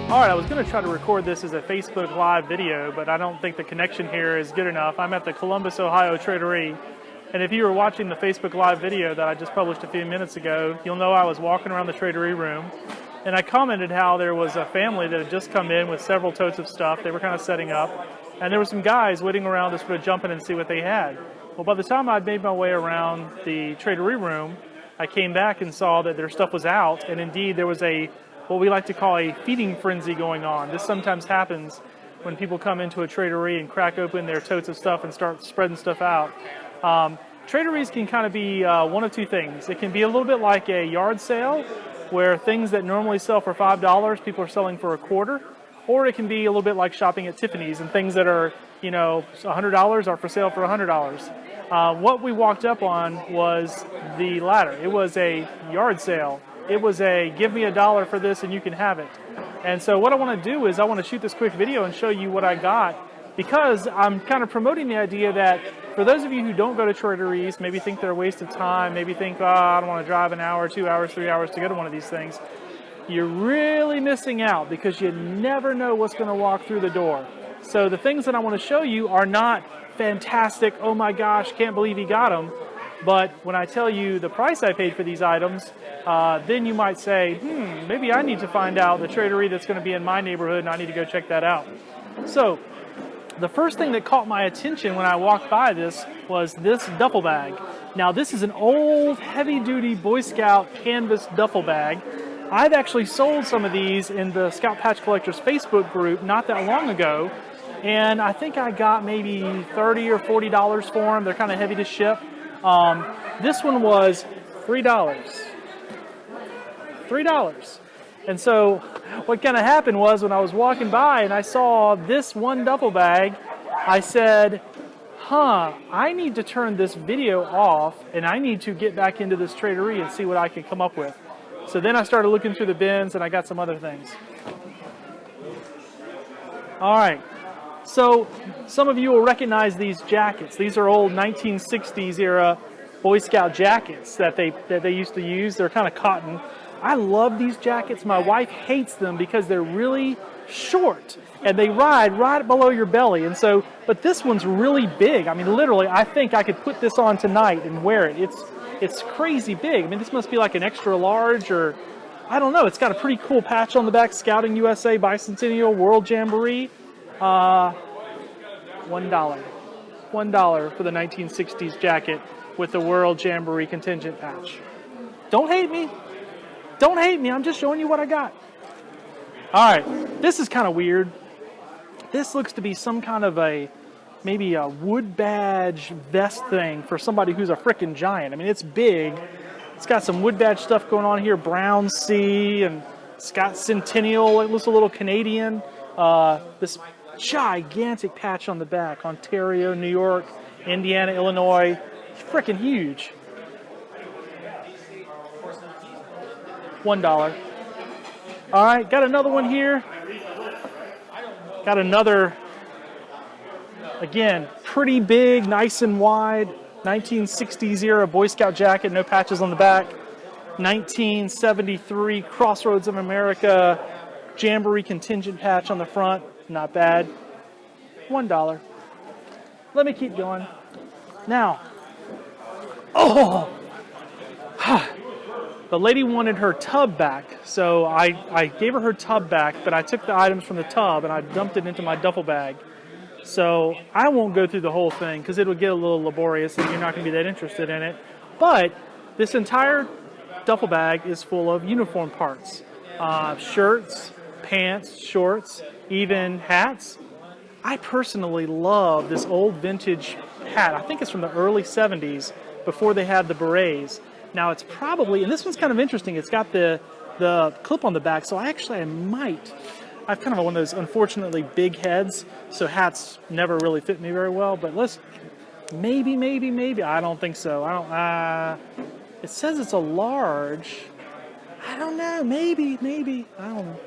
All right, I was going to try to record this as a Facebook Live video, but I don't think the connection here is good enough. I'm at the Columbus, Ohio Trade-O-Ree, and if you were watching the Facebook Live video that I just published a few minutes ago, you'll know I was walking around the Trade-O-Ree room, and I commented how there was a family that had just come in with several totes of stuff. They were kind of setting up, and there were some guys waiting around to sort of jump in and see what they had. Well, by the time I'd made my way around the Trade-O-Ree room, I came back and saw that their stuff was out, and indeed there was what we like to call a feeding frenzy going on. This sometimes happens when people come into a Trade-O-Ree and crack open their totes of stuff and start spreading stuff out. Trade-O-Rees can kind of be one of two things. It can be a little bit like a yard sale, where things that normally sell for $5, people are selling for $0.25, or it can be a little bit like shopping at Tiffany's, and things that are, $100 are for sale for $100. What we walked up on was the latter. It was a yard sale. It was a give me $1 for this and you can have it. And so what I want to do is I want to shoot this quick video and show you what I got, because I'm kind of promoting the idea that for those of you who don't go to Trade-O-Rees, maybe think they're a waste of time, maybe think, I don't want to drive an hour, 2 hours, 3 hours to go to one of these things, you're really missing out because you never know what's going to walk through the door. So the things that I want to show you are not fantastic, oh my gosh, can't believe he got them. But when I tell you the price I paid for these items, then you might say, maybe I need to find out the Trade-O-Ree that's going to be in my neighborhood and I need to go check that out. So the first thing that caught my attention when I walked by this was this duffel bag. Now this is an old heavy-duty Boy Scout canvas duffel bag. I've actually sold some of these in the Scout Patch Collectors Facebook group not that long ago, and I think I got maybe $30 or $40 for them. They're kind of heavy to ship. This one was $3. And so what kind of happened was when I was walking by and I saw this one duffel bag, I said, I need to turn this video off and I need to get back into this Trade-O-Ree and see what I can come up with. So then I started looking through the bins and I got some other things. All right. So some of you will recognize these jackets. These are old 1960s era Boy Scout jackets that they used to use. They're kind of cotton. I love these jackets. My wife hates them because they're really short and they ride right below your belly. And so, but this one's really big. I mean, literally, I think I could put this on tonight and wear it. It's crazy big. I mean, this must be like an extra large, or I don't know. It's got a pretty cool patch on the back, Scouting USA Bicentennial World Jamboree. $1. $1 for the 1960s jacket with the World Jamboree contingent patch. Don't hate me. Don't hate me. I'm just showing you what I got. All right. This is kind of weird. This looks to be some kind of maybe a wood badge vest thing for somebody who's a frickin' giant. I mean, it's big. It's got some wood badge stuff going on here. Brown Sea, and it's got Centennial. It looks a little Canadian. This gigantic patch on the back. Ontario, New York, Indiana, Illinois. It's freaking huge. $1. All right, got another one here. Got another, again, pretty big, nice and wide, 1960s era Boy Scout jacket, no patches on the back. 1973 Crossroads of America Jamboree contingent patch on the front. Not bad. $1. Let me keep going. Now, the lady wanted her tub back, so I gave her tub back, but I took the items from the tub and I dumped it into my duffel bag. So I won't go through the whole thing because it would get a little laborious and you're not going to be that interested in it. But this entire duffel bag is full of uniform parts. Shirts, pants, shorts, even hats. I personally love this old vintage hat. I think it's from the early 70s, before they had the berets. Now it's probably, and this one's kind of interesting, it's got the clip on the back, so I've kind of one of those unfortunately big heads, so hats never really fit me very well, but maybe, I don't think so. It says it's a large. I don't know, maybe, I don't know.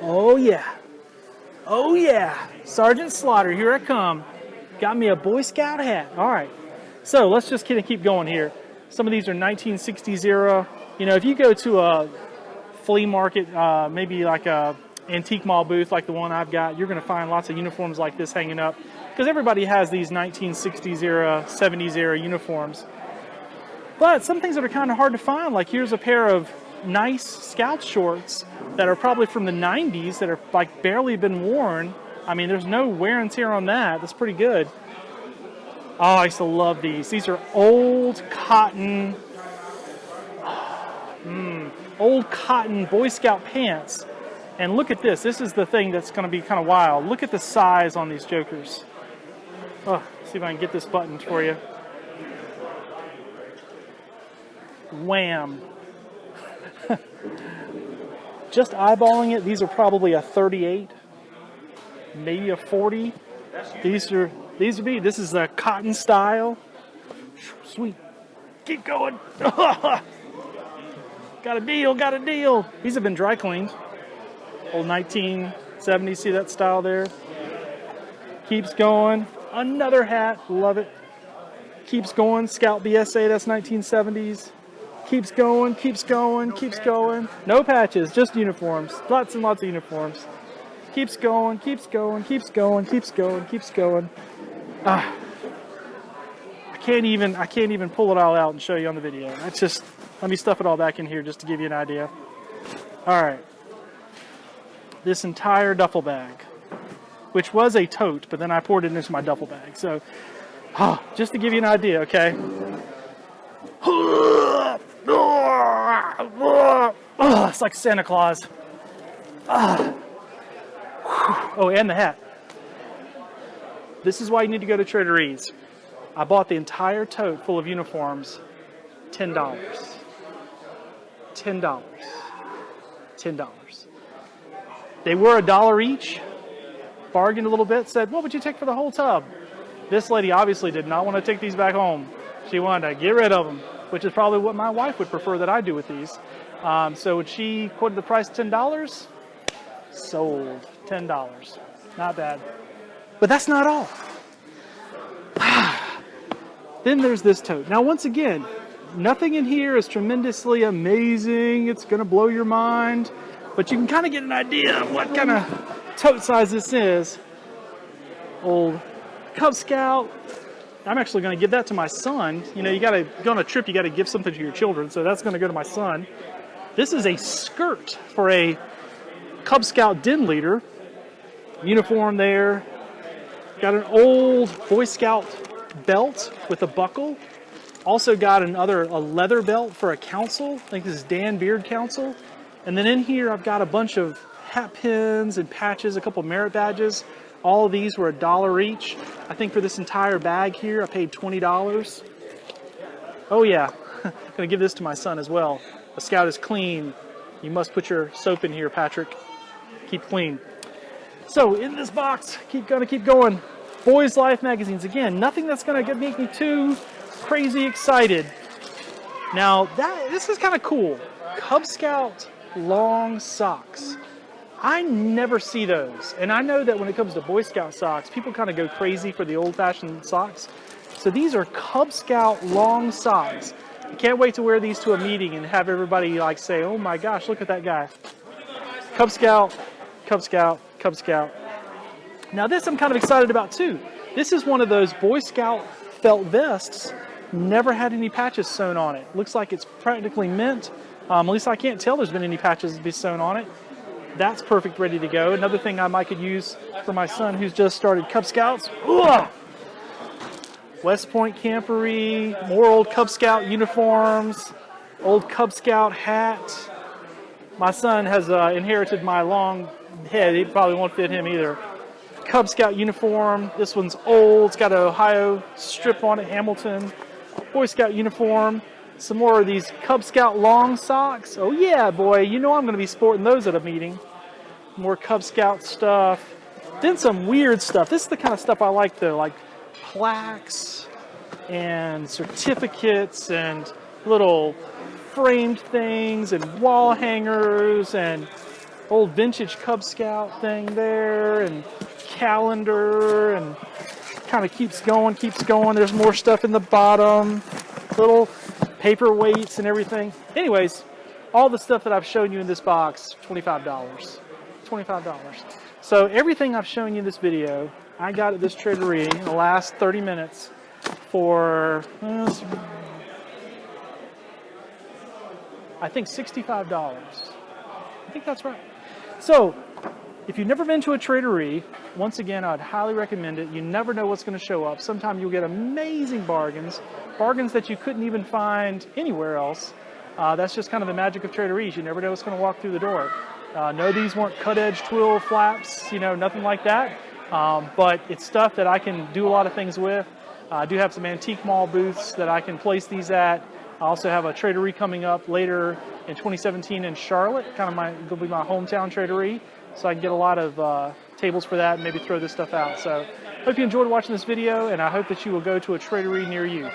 Oh yeah, Sergeant Slaughter, here I come. Got me a Boy Scout hat. All right, so let's just keep going here. Some of these are 1960s era. You know, if you go to a flea market, maybe like a antique mall booth like the one I've got, you're going to find lots of uniforms like this hanging up, because everybody has these 1960s era, 70s era uniforms. But some things that are kind of hard to find, like here's a pair of nice Scout shorts that are probably from the 90s that are like barely been worn. I mean, there's no wear and tear on that. That's pretty good. Oh, I used to love these. These are old cotton Boy Scout pants. And look at this. This is the thing that's going to be kind of wild. Look at the size on these jokers. Oh, see if I can get this buttoned for you. Wham. Just eyeballing it, these are probably a 38, maybe a 40. This is a cotton style. Sweet. Keep going. Got a deal. These have been dry cleaned. Old 1970s, see that style there? Keeps going. Another hat, love it. Keeps going. Scout BSA, that's 1970s. Keeps going. No patches, just uniforms. Lots and lots of uniforms. Keeps going. I can't even pull it all out and show you on the video. That's just, let me stuff it all back in here just to give you an idea. All right. This entire duffel bag, which was a tote, but then I poured it into my duffel bag. So, just to give you an idea, okay? It's like Santa Claus. Oh, and the hat. This is why you need to go to Trade-O-Ree's. I bought the entire tote full of uniforms, $10. $10. They were $1 each. Bargained a little bit, said, what would you take for the whole tub? This lady obviously did not want to take these back home. She wanted to get rid of them, which is probably what my wife would prefer that I do with these. So when she quoted the price $10, sold $10. Not bad. But that's not all. Then there's this tote. Now, once again, nothing in here is tremendously amazing. It's going to blow your mind. But you can kind of get an idea of what kind of tote size this is. Old Cub Scout. I'm actually going to give that to my son. You know, you got to go on a trip, you got to give something to your children. So that's going to go to my son. This is a skirt for a Cub Scout den leader. Uniform there. Got an old Boy Scout belt with a buckle. Also got a leather belt for a council. I think this is Dan Beard Council. And then in here I've got a bunch of hat pins and patches, a couple of merit badges. All of these were $1 each. I think for this entire bag here I paid $20. Oh yeah, I'm gonna give this to my son as well. A Scout is clean. You must put your soap in here, Patrick. Keep clean. So in this box, keep going. Boys Life magazines. Again, nothing that's gonna make me too crazy excited. Now this is kind of cool. Cub Scout long socks. I never see those. And I know that when it comes to Boy Scout socks, people kind of go crazy for the old-fashioned socks. So these are Cub Scout long socks. I can't wait to wear these to a meeting and have everybody like say, oh my gosh, look at that guy. Cub Scout, Cub Scout, Cub Scout. Now this I'm kind of excited about too. This is one of those Boy Scout felt vests. Never had any patches sewn on it. Looks like it's practically mint. At least I can't tell there's been any patches to be sewn on it. That's perfect, ready to go. Another thing I might could use for my son who's just started Cub Scouts. Ugh! West Point camporee, more old Cub Scout uniforms, old Cub Scout hat. My son has inherited my long head. It probably won't fit him either. Cub Scout uniform. This one's old. It's got an Ohio strip on it, Hamilton. Boy Scout uniform. Some more of these Cub Scout long socks. Oh yeah, boy, you know I'm going to be sporting those at a meeting. More Cub Scout stuff. Then some weird stuff. This is the kind of stuff I like though, like plaques and certificates and little framed things and wall hangers and old vintage Cub Scout thing there and calendar and kind of keeps going. There's more stuff in the bottom. Little paperweights and everything. Anyways, All the stuff that I've shown you in this box, $25. $25. So everything I've shown you in this video, I got at this Trade-O-Ree in the last 30 minutes for, I think $65. I think that's right. So if you've never been to a Trade-O-Ree, once again, I'd highly recommend it. You never know what's going to show up. Sometimes you'll get amazing bargains, bargains that you couldn't even find anywhere else. That's just kind of the magic of Trade-O-Rees. You never know what's going to walk through the door. No, these weren't cut-edge twill flaps, you know, nothing like that. But it's stuff that I can do a lot of things with. I do have some antique mall booths that I can place these at. I also have a Trade-O-Ree coming up later in 2017 in Charlotte, kind of going to be my hometown Trade-O-Ree. So I can get a lot of tables for that and maybe throw this stuff out. So hope you enjoyed watching this video, and I hope that you will go to a Trade-O-Ree near you.